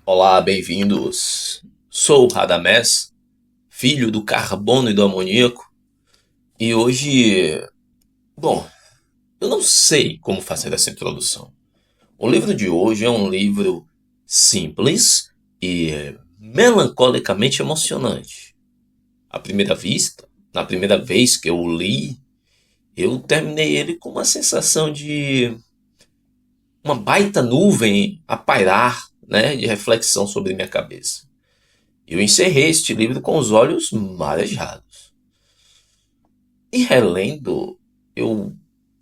Olá, bem-vindos. Sou o Radamés, filho do carbono e do amoníaco, e hoje, bom, eu não sei como fazer essa introdução. O livro de hoje é um livro simples e melancolicamente emocionante. À primeira vista, na primeira vez que eu o li, eu terminei ele com uma sensação de uma baita nuvem a pairar, né, de reflexão sobre minha cabeça. Eu encerrei este livro com os olhos marejados. E relendo, eu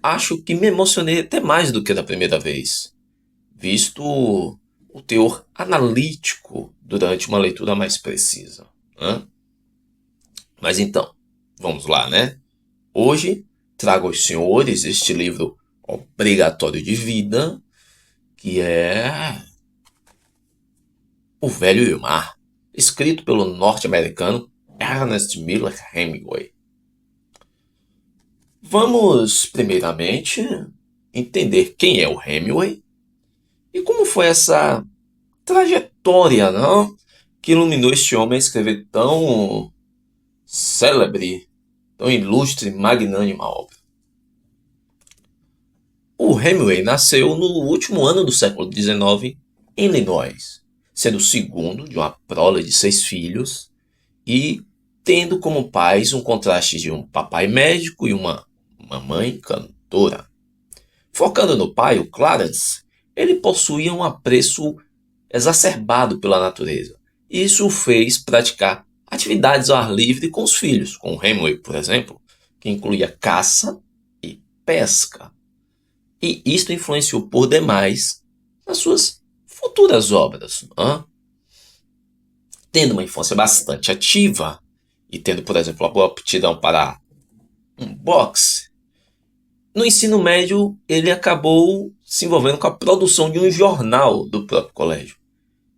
acho que me emocionei até mais do que da primeira vez, visto o teor analítico durante uma leitura mais precisa, né? Mas então, vamos lá, né? Hoje trago aos senhores este livro obrigatório de vida, que é O Velho e o Mar, escrito pelo norte-americano Ernest Miller Hemingway. Vamos, primeiramente, entender quem é o Hemingway e como foi essa trajetória, não? Que iluminou este homem a escrever tão célebre, tão ilustre e magnânima obra. O Hemingway nasceu no último ano do século XIX em Illinois, sendo o segundo de uma prole de 6 filhos e tendo como pais um contraste de um papai médico e uma mamãe cantora. Focando no pai, o Clarence, ele possuía um apreço exacerbado pela natureza. Isso o fez praticar atividades ao ar livre com os filhos, com o Hemingway, por exemplo, que incluía caça e pesca. E isto influenciou por demais nas suas futuras obras. Tendo uma infância bastante ativa e tendo, por exemplo, a boa aptidão para um boxe, no ensino médio ele acabou se envolvendo com a produção de um jornal do próprio colégio.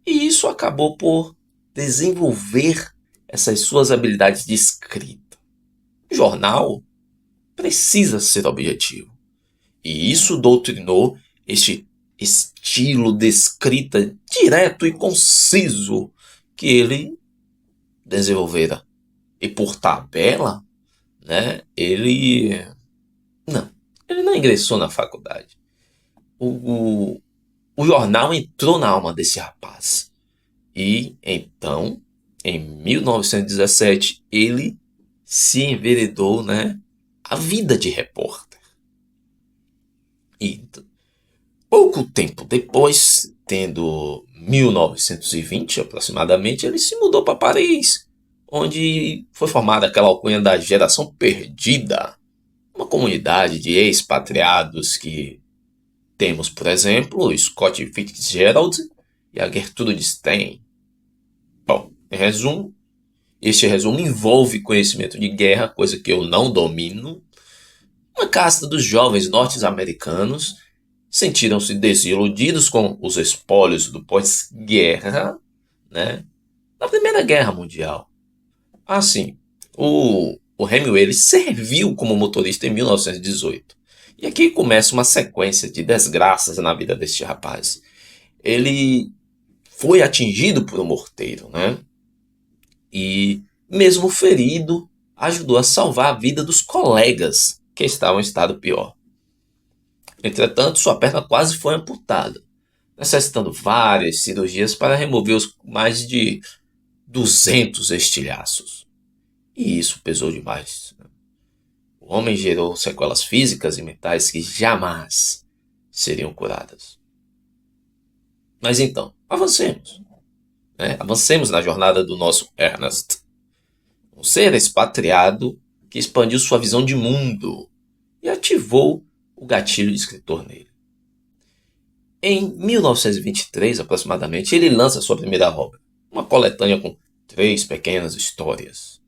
E isso acabou por desenvolver essas suas habilidades de escrita. O jornal precisa ser objetivo. E isso doutrinou este estilo de escrita direto e conciso que ele desenvolvera. E por tabela, né, não, ele não ingressou na faculdade. O, o jornal entrou na alma desse rapaz. E então, em 1917, ele se enveredou, né, a vida de repórter. E pouco tempo depois, tendo 1920 aproximadamente, ele se mudou para Paris, onde foi formada aquela alcunha da Geração Perdida, uma comunidade de expatriados que temos, por exemplo, o Scott Fitzgerald e a Gertrude Stein. Bom, em resumo, este resumo envolve conhecimento de guerra, coisa que eu não domino. Uma casta dos jovens norte-americanos sentiram-se desiludidos com os espólios do pós-guerra, né, na Primeira Guerra Mundial. Assim, o Hemingway ele serviu como motorista em 1918. E aqui começa uma sequência de desgraças na vida deste rapaz. Ele foi atingido por um morteiro, né? E, mesmo ferido, ajudou a salvar a vida dos colegas que estavam em estado pior. Entretanto, sua perna quase foi amputada, necessitando várias cirurgias para remover os mais de 200 estilhaços. E isso pesou demais. O homem gerou sequelas físicas e mentais que jamais seriam curadas. Mas então, avancemos. Né? Avancemos na jornada do nosso Ernest. Um ser expatriado que expandiu sua visão de mundo e ativou o gatilho de escritor nele. Em 1923, aproximadamente, ele lança sua primeira obra, uma coletânea com 3 pequenas histórias.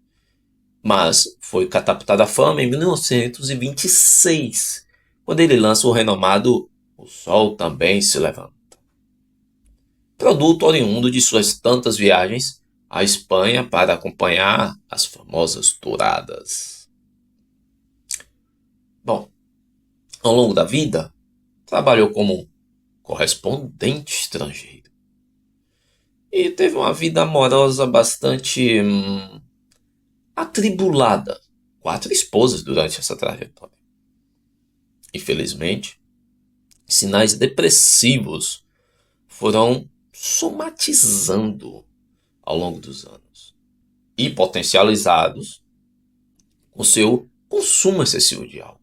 Mas foi catapultada à fama em 1926, quando ele lança o renomado O Sol Também Se Levanta. Produto oriundo de suas tantas viagens à Espanha para acompanhar as famosas touradas. Bom, ao longo da vida, trabalhou como correspondente estrangeiro. e teve uma vida amorosa bastante atribulada. 4 esposas durante essa trajetória. Infelizmente, sinais depressivos foram somatizando ao longo dos anos e potencializados com seu consumo excessivo de álcool.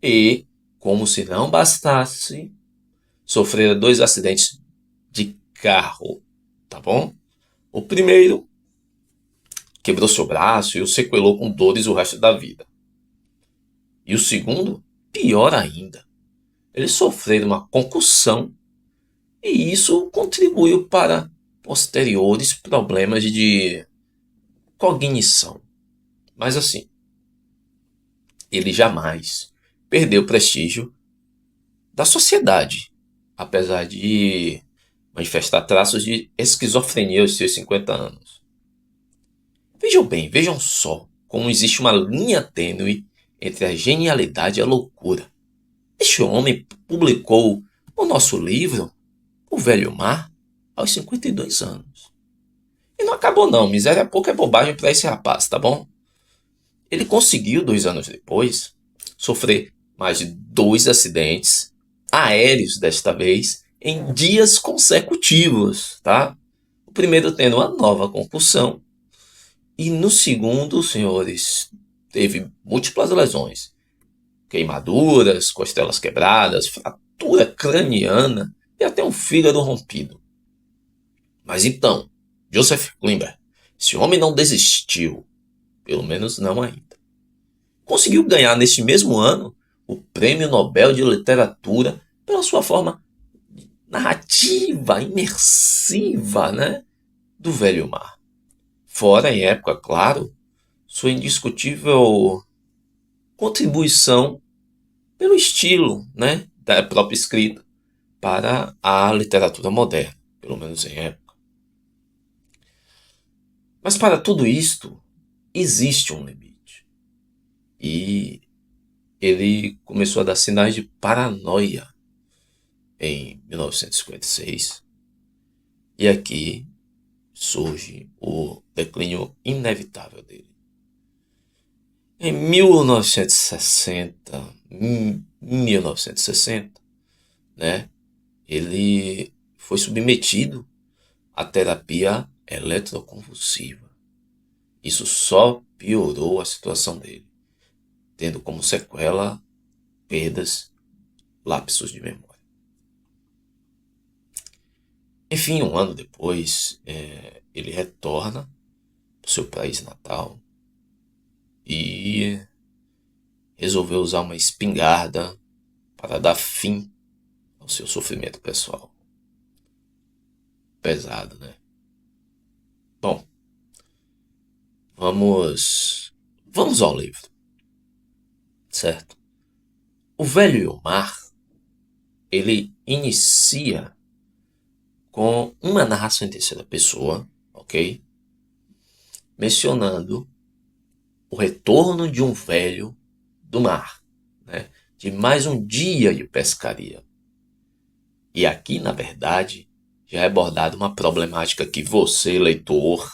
E, como se não bastasse, sofrera 2 acidentes de carro, tá bom? O primeiro quebrou seu braço e o sequelou com dores o resto da vida. E o segundo, pior ainda, ele sofreu uma concussão e isso contribuiu para posteriores problemas de cognição. Mas assim, ele jamais perdeu o prestígio da sociedade, apesar de manifestar traços de esquizofrenia aos seus 50 anos. Vejam bem, vejam só como existe uma linha tênue entre a genialidade e a loucura. Este homem publicou o nosso livro, O Velho Mar, aos 52 anos. E não acabou não, miséria pouca é bobagem para esse rapaz, tá bom? Ele conseguiu, 2 anos depois, sofrer mais de 2 acidentes aéreos desta vez, em dias consecutivos, tá? O primeiro tendo uma nova concussão, e no segundo, senhores, teve múltiplas lesões, queimaduras, costelas quebradas, fratura craniana e até um fígado rompido. Mas então, Joseph Klimber, esse homem não desistiu, pelo menos não ainda. Conseguiu ganhar neste mesmo ano o Prêmio Nobel de Literatura pela sua forma narrativa, imersiva, né, do Velho Mar. Fora, em época, claro, sua indiscutível contribuição pelo estilo, né, da própria escrita para a literatura moderna, pelo menos em época. Mas para tudo isto, existe um limite. E ele começou a dar sinais de paranoia em 1956. E aqui surge o declínio inevitável dele. Em 1960, né, ele foi submetido à terapia eletroconvulsiva. Isso só piorou a situação dele, tendo como sequela perdas, lapsos de memória. Enfim, um ano depois, ele retorna para o seu país natal e resolveu usar uma espingarda para dar fim ao seu sofrimento pessoal. Pesado, né? Bom, vamos ao livro, certo? O Velho Mar, ele inicia com uma narração em terceira pessoa, ok? Mencionando o retorno de um velho do mar, né? De mais um dia de pescaria. E aqui, na verdade, já é abordada uma problemática que você, leitor,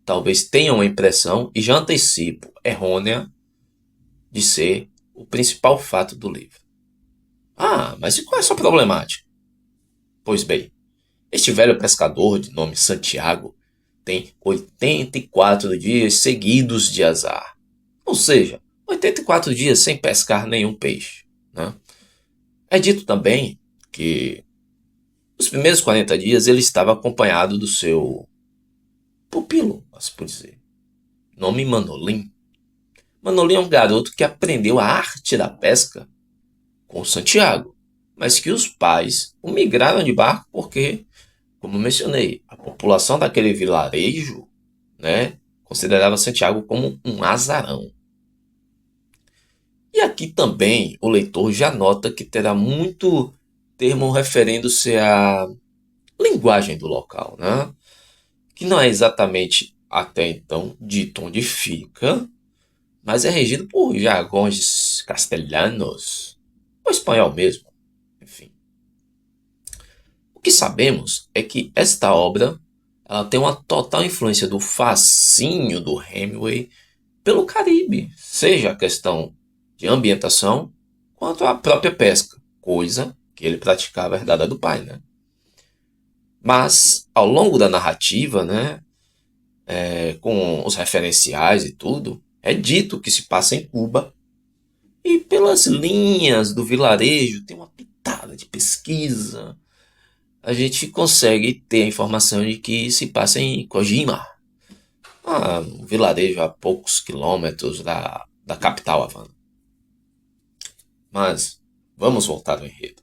talvez tenha uma impressão, e já antecipo, errônea, de ser o principal fato do livro. Ah, mas e qual é a sua problemática? Pois bem, este velho pescador de nome Santiago tem 84 dias seguidos de azar. Ou seja, 84 dias sem pescar nenhum peixe, né? É dito também que nos primeiros 40 dias ele estava acompanhado do seu pupilo, assim por dizer, nome Manolim. Manolim é um garoto que aprendeu a arte da pesca com Santiago, mas que os pais o migraram de barco porque, como mencionei, a população daquele vilarejo, né, considerava Santiago como um azarão. E aqui também o leitor já nota que terá muito termo referendo-se à linguagem do local, né? Que não é exatamente até então dito onde fica, mas é regido por jargões castelhanos, ou espanhol mesmo, enfim. O que sabemos é que esta obra ela tem uma total influência do fascínio do Hemingway pelo Caribe, seja a questão de ambientação quanto a própria pesca, coisa que ele praticava herdada do pai, né? Mas, ao longo da narrativa, né, com os referenciais e tudo, é dito que se passa em Cuba e pelas linhas do vilarejo tem uma pitada de pesquisa. A gente consegue ter a informação de que se passa em Kojima, um vilarejo a poucos quilômetros da capital Havana. Mas vamos voltar ao enredo.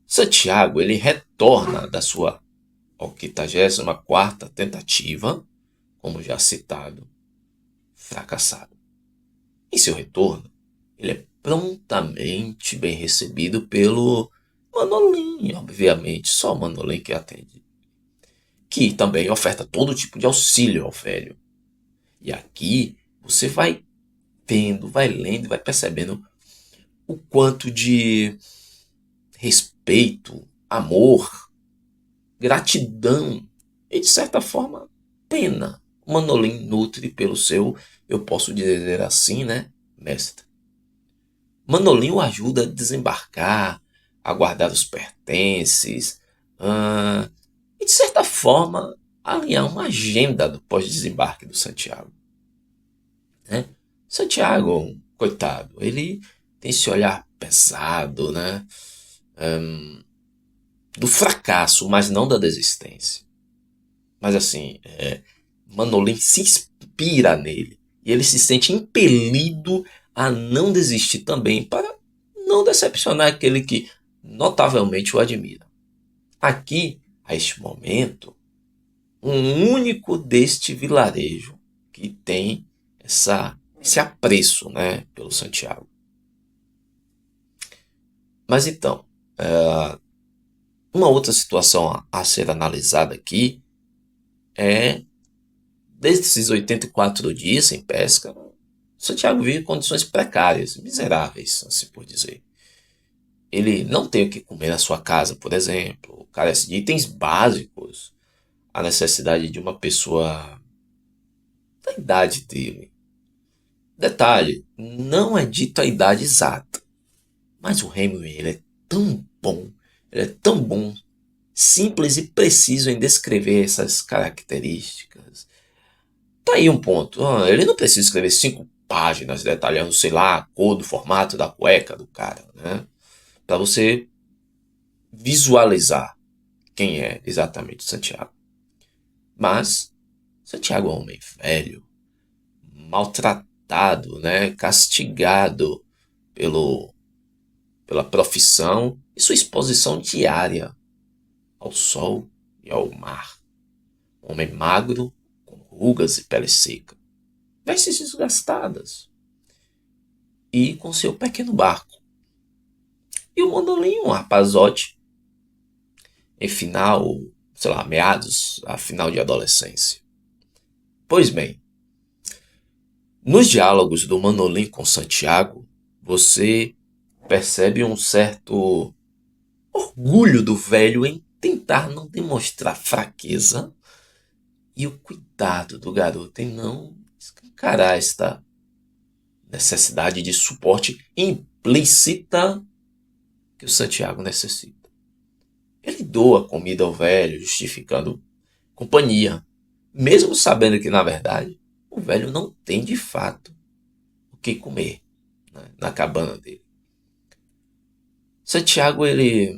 Santiago ele retorna da sua 84ª tentativa, como já citado, fracassado. Em seu retorno, ele é prontamente bem recebido pelo Manolin, obviamente, só o Manolin que atende, que também oferta todo tipo de auxílio ao velho. E aqui você vai vendo, vai lendo e vai percebendo o quanto de respeito, amor, gratidão e, de certa forma, pena o Manolin nutre pelo seu, eu posso dizer assim, né, mestre. Manolin o ajuda a desembarcar, a guardar os pertences, e, de certa forma, alinhar uma agenda do pós-desembarque do Santiago. Né? Santiago, coitado, ele tem esse olhar pesado, né? Do fracasso, mas não da desistência. Mas assim, Manolin se inspira nele e ele se sente impelido a não desistir também para não decepcionar aquele que notavelmente o admira. Aqui, a este momento, um único deste vilarejo que tem esse apreço, né, pelo Santiago. Mas então, uma outra situação a ser analisada aqui é, desses 84 dias sem pesca, Santiago vive condições precárias, miseráveis, assim por dizer. Ele não tem o que comer na sua casa, por exemplo, carece de itens básicos, a necessidade de uma pessoa da idade dele. Detalhe, não é dito a idade exata, mas o Hemingway ele é tão bom, simples e preciso em descrever essas características. Tá aí um ponto. Ele não precisa escrever 5 páginas detalhando, sei lá, a cor do formato da cueca do cara, né? Para você visualizar quem é exatamente Santiago. Mas Santiago é um homem velho, maltratado, né? Castigado pela profissão e sua exposição diária ao sol e ao mar. Um homem magro, com rugas e pele seca, vestes desgastadas e com seu pequeno barco. E o Manolin, um rapazote, em final, sei lá, meados a final de adolescência. Pois bem, nos diálogos do Manolin com Santiago, você percebe um certo orgulho do velho em tentar não demonstrar fraqueza e o cuidado do garoto em não escancarar esta necessidade de suporte implícita que o Santiago necessita. Ele doa comida ao velho, justificando companhia, mesmo sabendo que, na verdade, o velho não tem de fato o que comer, né, na cabana dele. Santiago, ele,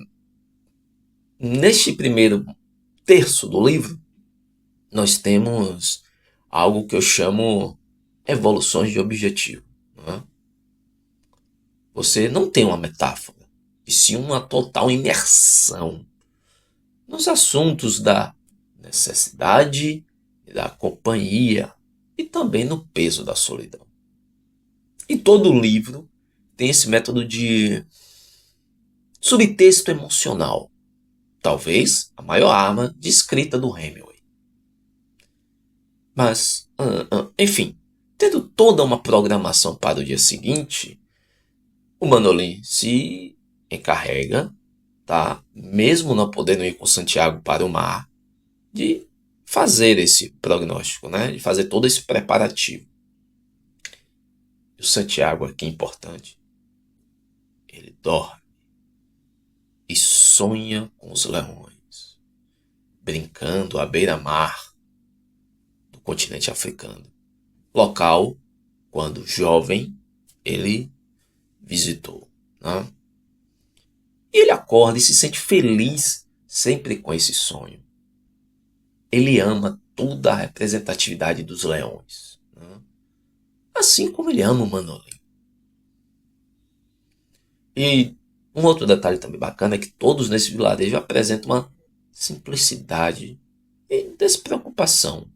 neste primeiro terço do livro, nós temos algo que eu chamo evoluções de objetivo. Né? Você não tem uma metáfora, e sim uma total imersão nos assuntos da necessidade e da companhia e também no peso da solidão. E todo livro tem esse método de subtexto emocional, talvez a maior arma de escrita do Hemingway. Mas, enfim, tendo toda uma programação para o dia seguinte, o Manolin se encarrega tá? Mesmo não podendo ir com Santiago para o mar, de fazer esse prognóstico, né? De fazer todo esse preparativo. E o Santiago aqui é importante. Ele dorme e sonha com os leões, brincando à beira-mar do continente africano. Local, quando jovem, ele visitou, né? E ele acorda e se sente feliz sempre com esse sonho. Ele ama toda a representatividade dos leões, né? Assim como ele ama o Manolim. E um outro detalhe também bacana é que todos nesse vilarejo apresentam uma simplicidade e despreocupação,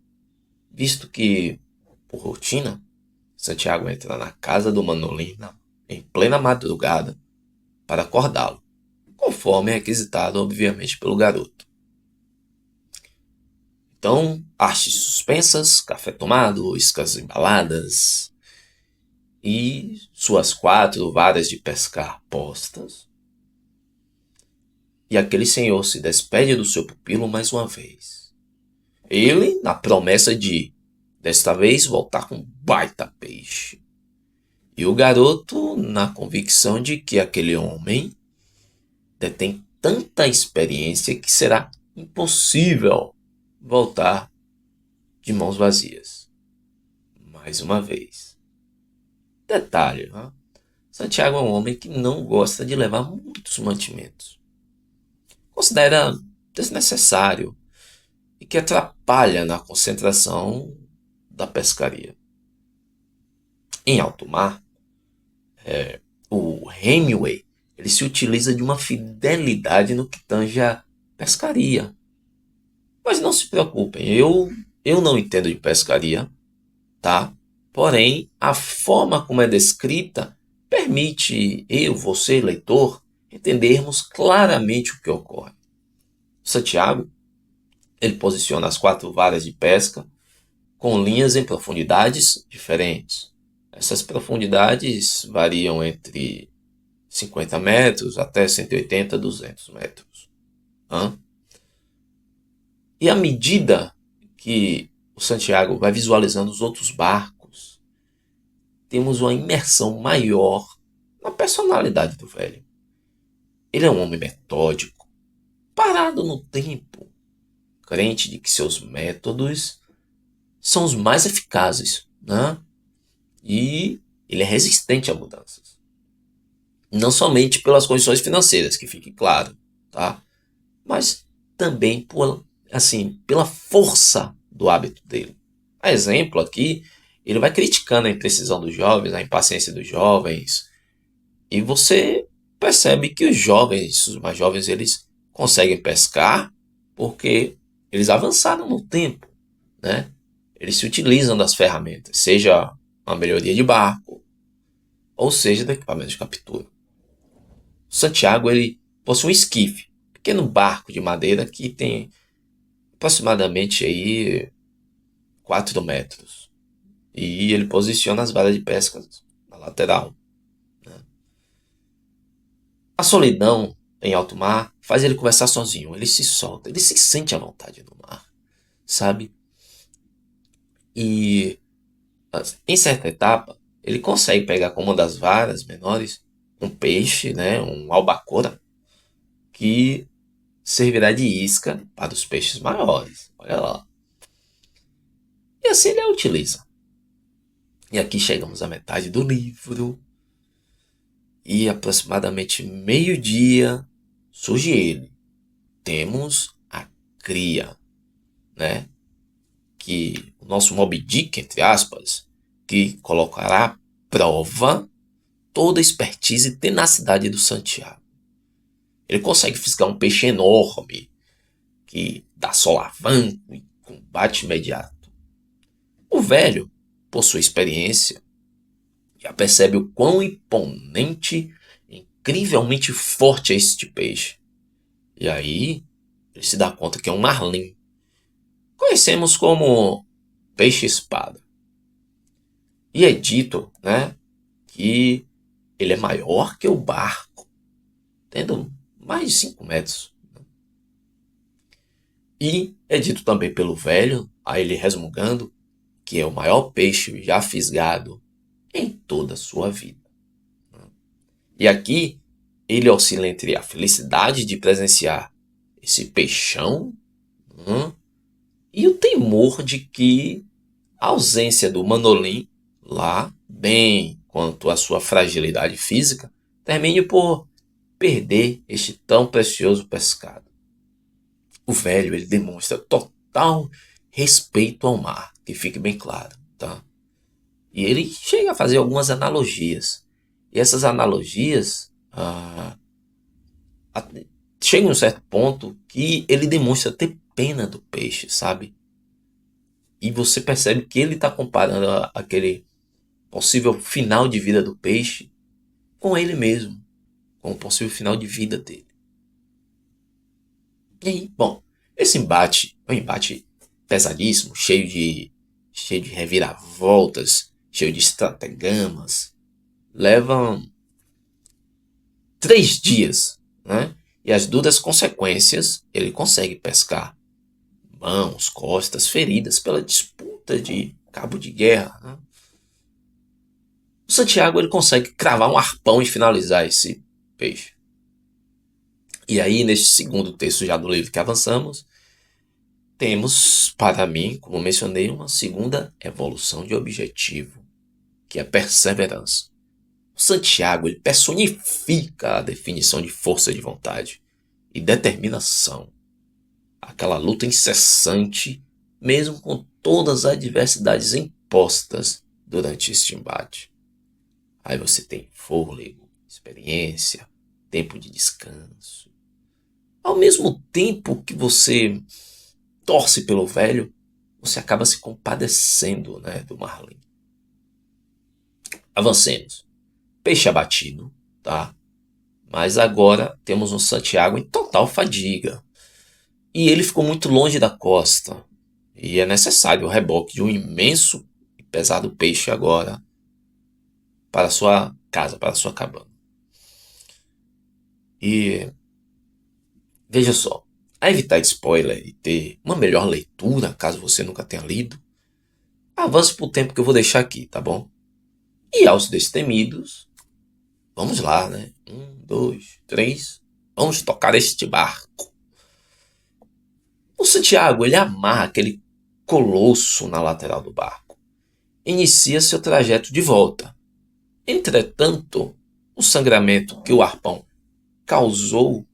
visto que, por rotina, Santiago entra na casa do Manolim em plena madrugada para acordá-lo, conforme é requisitado, obviamente, pelo garoto. Então, hastes suspensas, café tomado, iscas embaladas e suas 4 varas de pescar postas. E aquele senhor se despede do seu pupilo mais uma vez. Ele, na promessa de, desta vez, voltar com um baita peixe. E o garoto, na convicção de que aquele homem detém tanta experiência que será impossível voltar de mãos vazias. Mais uma vez. Detalhe, né? Santiago é um homem que não gosta de levar muitos mantimentos. Considera desnecessário e que atrapalha na concentração da pescaria. Em alto mar, o Hemingway ele se utiliza de uma fidelidade no que tange a pescaria. Mas não se preocupem, eu não entendo de pescaria, tá? Porém, a forma como é descrita permite eu, você, leitor, entendermos claramente o que ocorre. Santiago, ele posiciona as 4 varas de pesca com linhas em profundidades diferentes. Essas profundidades variam entre 50 metros até 180, 200 metros. E à medida que o Santiago vai visualizando os outros barcos, temos uma imersão maior na personalidade do velho. Ele é um homem metódico, parado no tempo, crente de que seus métodos são os mais eficazes, né? E ele é resistente a mudanças. Não somente pelas condições financeiras, que fique claro, tá? Mas também pela força do hábito dele. A exemplo aqui, ele vai criticando a imprecisão dos jovens, a impaciência dos jovens, e você percebe que os mais jovens, eles conseguem pescar porque eles avançaram no tempo, né? Eles se utilizam das ferramentas, seja uma melhoria de barco, ou seja, do equipamento de captura. O Santiago, ele possui um esquife, um pequeno barco de madeira que tem aproximadamente aí 4 metros. E ele posiciona as varas de pesca na lateral. A solidão em alto mar faz ele conversar sozinho, ele se solta, ele se sente à vontade no mar, sabe? E em certa etapa, ele consegue pegar com uma das varas menores um peixe, né, um albacora, que servirá de isca para os peixes maiores. Olha lá. E assim ele a utiliza. E aqui chegamos à metade do livro. E aproximadamente meio-dia surge ele. Temos a cria, né? Que o nosso Moby Dick, entre aspas, que colocará à prova toda a expertise e tenacidade do Santiago. Ele consegue fisgar um peixe enorme, que dá solavanco e combate imediato. O velho, por sua experiência, já percebe o quão imponente, incrivelmente forte é este peixe. E aí, ele se dá conta que é um marlim. Conhecemos como peixe-espada. E é dito, né, que ele é maior que o barco, tendo mais de 5 metros. E é dito também pelo velho, a ele resmungando, que é o maior peixe já fisgado em toda a sua vida. E aqui ele oscila entre a felicidade de presenciar esse peixão, e o temor de que a ausência do Manolim lá, bem quanto à sua fragilidade física, termine por perder este tão precioso pescado. O velho ele demonstra total respeito ao mar, que fique bem claro, tá? E ele chega a fazer algumas analogias. E essas analogias chegam a um certo ponto que ele demonstra ter pena do peixe, sabe? E você percebe que ele está comparando aquele possível final de vida do peixe com ele mesmo, com o possível final de vida dele. E aí, bom, esse embate é um embate pesadíssimo, cheio de reviravoltas, cheio de estratagemas. Levam 3 dias, né? E as duras consequências ele consegue pescar. Mãos, costas, feridas pela disputa de cabo de guerra. Né? O Santiago ele consegue cravar um arpão e finalizar esse peixe. E aí, neste segundo texto já do livro que avançamos, temos, para mim, como mencionei, uma segunda evolução de objetivo, que é a perseverança. O Santiago ele personifica a definição de força de vontade e determinação. Aquela luta incessante, mesmo com todas as adversidades impostas durante este embate. Aí você tem fôlego, experiência, tempo de descanso. Ao mesmo tempo que você torce pelo velho, você acaba se compadecendo, né, do Marlin. Avancemos. Peixe abatido, tá? Mas agora temos um Santiago em total fadiga. E ele ficou muito longe da costa. E é necessário o reboque de um imenso e pesado peixe agora para sua casa, para sua cabana. E veja só, a evitar spoiler e ter uma melhor leitura, caso você nunca tenha lido, avance pro tempo que eu vou deixar aqui, tá bom? E aos destemidos, vamos lá, né? 1, 2, 3, vamos tocar este barco. O Santiago, ele amarra aquele colosso na lateral do barco. Inicia seu trajeto de volta. Entretanto, o sangramento que o arpão causou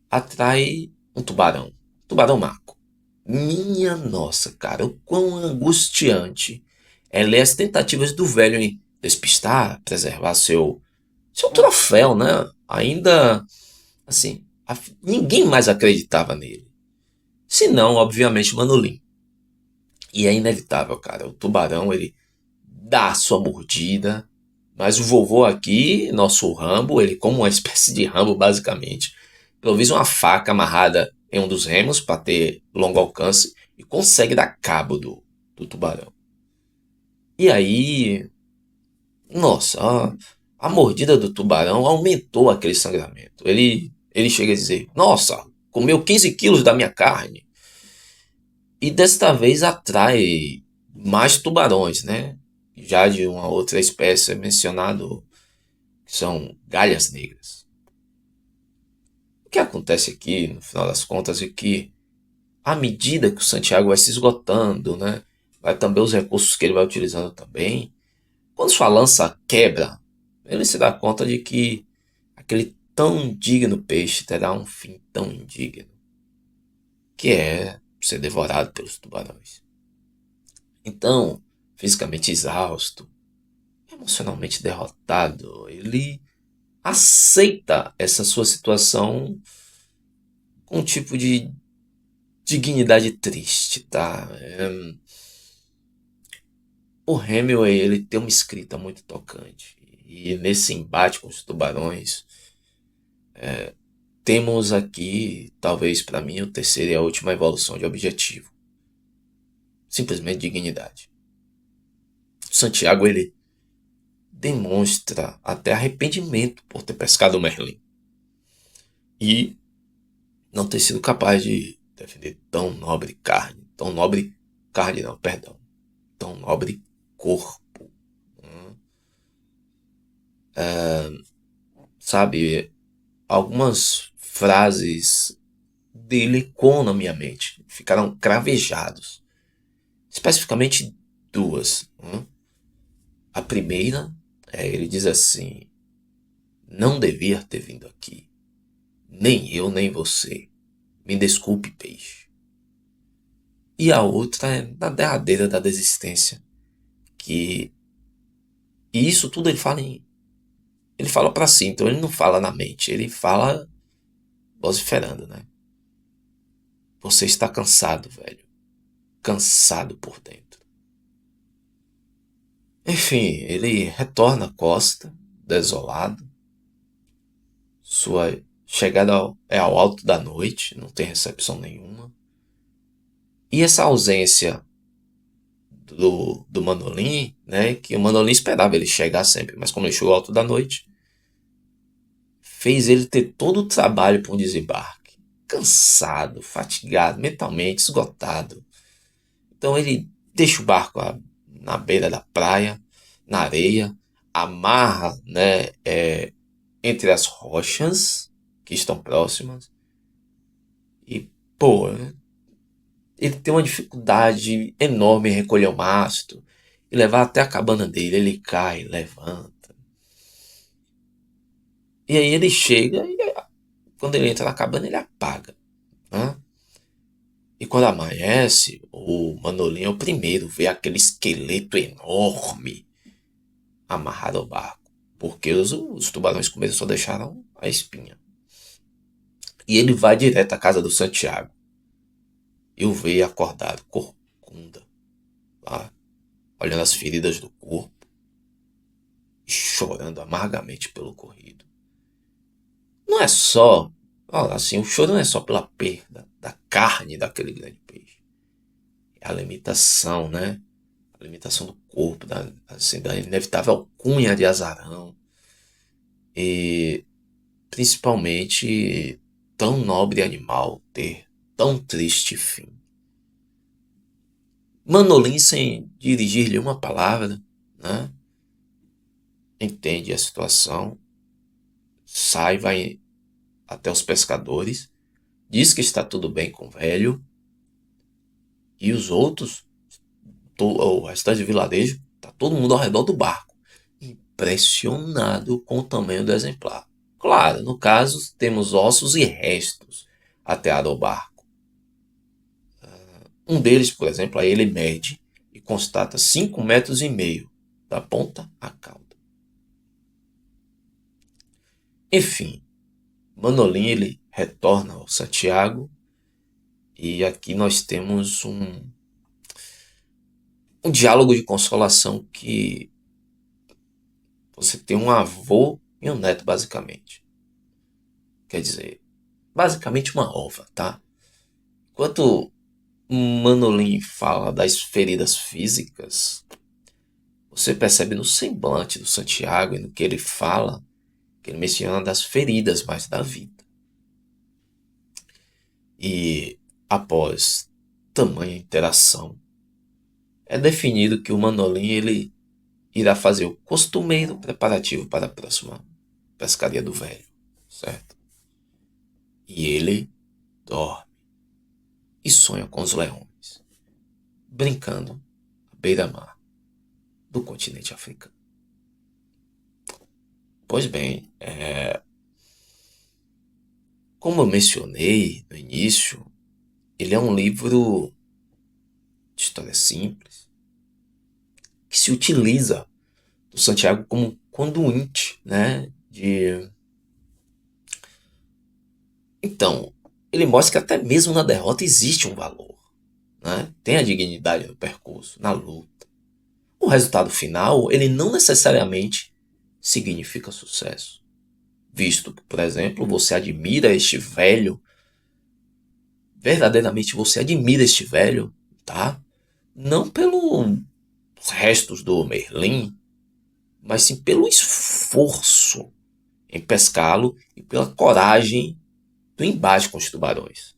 atrai um tubarão. Tubarão maco. Minha nossa, cara, o quão angustiante é ler as tentativas do velho em despistar, preservar seu troféu, né? Ainda, assim, ninguém mais acreditava nele. Se não, obviamente, Manolim. E é inevitável, cara. O tubarão, ele dá a sua mordida. Mas o vovô aqui, nosso Rambo, ele como uma espécie de Rambo, basicamente, improvisa uma faca amarrada em um dos remos para ter longo alcance e consegue dar cabo do tubarão. E aí, nossa, a mordida do tubarão aumentou aquele sangramento. Ele chega a dizer, nossa, comeu 15 quilos da minha carne. E desta vez atrai mais tubarões, né? Já de uma outra espécie mencionado, que são galhas negras. O que acontece aqui, no final das contas, é que à medida que o Santiago vai se esgotando, né? Vai também os recursos que ele vai utilizando também. Quando sua lança quebra, ele se dá conta de que aquele tão digno peixe terá um fim tão indigno, que é ser devorado pelos tubarões. Então, fisicamente exausto, emocionalmente derrotado, ele aceita essa sua situação com um tipo de dignidade triste, tá? O Hemingway, ele tem uma escrita muito tocante. E nesse embate com os tubarões, temos aqui, talvez para mim, o terceiro e a última evolução de objetivo. Simplesmente dignidade. Santiago, ele demonstra até arrependimento por ter pescado o Merlin. e não ter sido capaz de defender tão nobre carne não, perdão, tão nobre corpo. Sabe, algumas frases dele ecoam na minha mente, ficaram cravejados, especificamente duas. A primeira ele diz assim: não devia ter vindo aqui, nem eu nem você. Me desculpe, peixe. E a outra é na derradeira da desistência, que e isso tudo ele fala para si, então ele não fala na mente, ele fala vociferando, né? Você está cansado, velho. Cansado por dentro. Enfim, ele retorna à costa, desolado. Sua chegada é ao alto da noite, não tem recepção nenhuma. E essa ausência do Manolim, né, que o Manolim esperava ele chegar sempre, mas como ele chegou ao alto da noite, fez ele ter todo o trabalho para um desembarque. Cansado, fatigado, mentalmente esgotado. Então ele deixa o barco na beira da praia, na areia, amarra, né, entre as rochas que estão próximas e, pô, ele tem uma dificuldade enorme em recolher o mastro e levar até a cabana dele. Ele cai, levanta. E aí ele chega e quando ele entra na cabana ele apaga, né? E quando amanhece, o Manolinho é o primeiro a ver aquele esqueleto enorme amarrado ao barco. Porque os tubarões comeram só deixaram a espinha. E ele vai direto à casa do Santiago. E o vê acordado, corcunda, lá, olhando as feridas do corpo e chorando amargamente pelo ocorrido. Não é só, olha assim, o choro não é só pela perda da carne daquele grande peixe. É a limitação, né? A limitação do corpo, assim, da inevitável cunha de azarão. E principalmente tão nobre animal ter tão triste fim. Manolim, sem dirigir-lhe uma palavra, né, entende a situação, sai, vai até os pescadores, diz que está tudo bem com o velho, e os outros, o restante do vilarejo, está todo mundo ao redor do barco, impressionado com o tamanho do exemplar. Claro, no caso, temos ossos e restos ateados ao barco. Um deles, por exemplo, aí ele mede e constata 5,5 metros da ponta à cauda. Enfim, Manolim ele retorna ao Santiago e aqui nós temos um diálogo de consolação que você tem um avô e um neto basicamente. Quer dizer, basicamente uma ova, tá? Enquanto Manolim fala das feridas físicas, você percebe no semblante do Santiago e no que ele fala, que ele menciona das feridas mais da vida. E após tamanha interação, é definido que o Manolim ele irá fazer o costumeiro preparativo para a próxima pescaria do velho, certo? E ele dorme e sonha com os leões, brincando à beira-mar do continente africano. Pois bem, como eu mencionei no início, ele é um livro de história simples, que se utiliza do Santiago como conduinte, né? Então, ele mostra que até mesmo na derrota existe um valor, né? Tem a dignidade no percurso, na luta. O resultado final, ele não necessariamente significa sucesso. Visto que, por exemplo, você admira este velho, verdadeiramente você admira este velho, tá? Não pelos restos do Merlin, mas sim pelo esforço em pescá-lo e pela coragem do embate com os tubarões.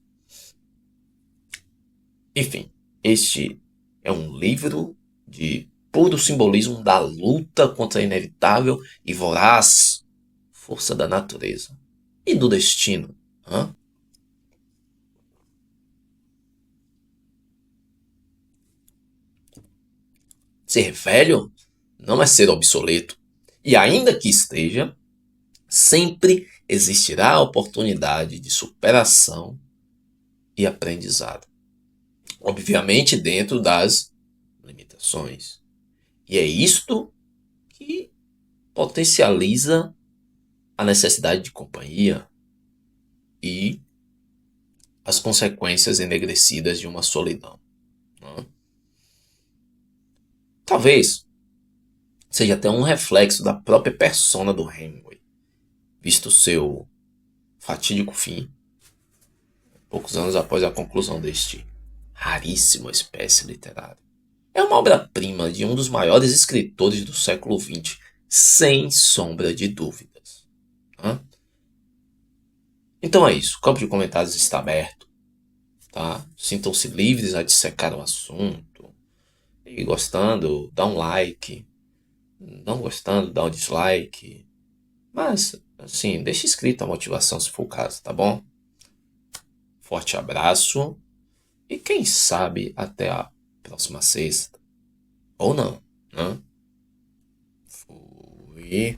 Enfim, este é um livro de puro simbolismo da luta contra a inevitável e voraz força da natureza e do destino. Hã? Ser velho não é ser obsoleto. E ainda que esteja, sempre existirá a oportunidade de superação e aprendizado. Obviamente dentro das limitações. E é isto que potencializa a necessidade de companhia e as consequências enegrecidas de uma solidão. Né? Talvez seja até um reflexo da própria persona do Hemingway, visto seu fatídico fim, poucos anos após a conclusão deste raríssima espécie literária. É uma obra-prima de um dos maiores escritores do século XX, sem sombra de dúvidas. Né? Então é isso, o campo de comentários está aberto. Tá? Sintam-se livres a dissecar o assunto. E gostando, dá um like. Não gostando, dá um dislike. Mas, assim, deixa escrito a motivação se for o caso, tá bom? Forte abraço. E quem sabe até a próxima sexta. Ou não, né? Fui.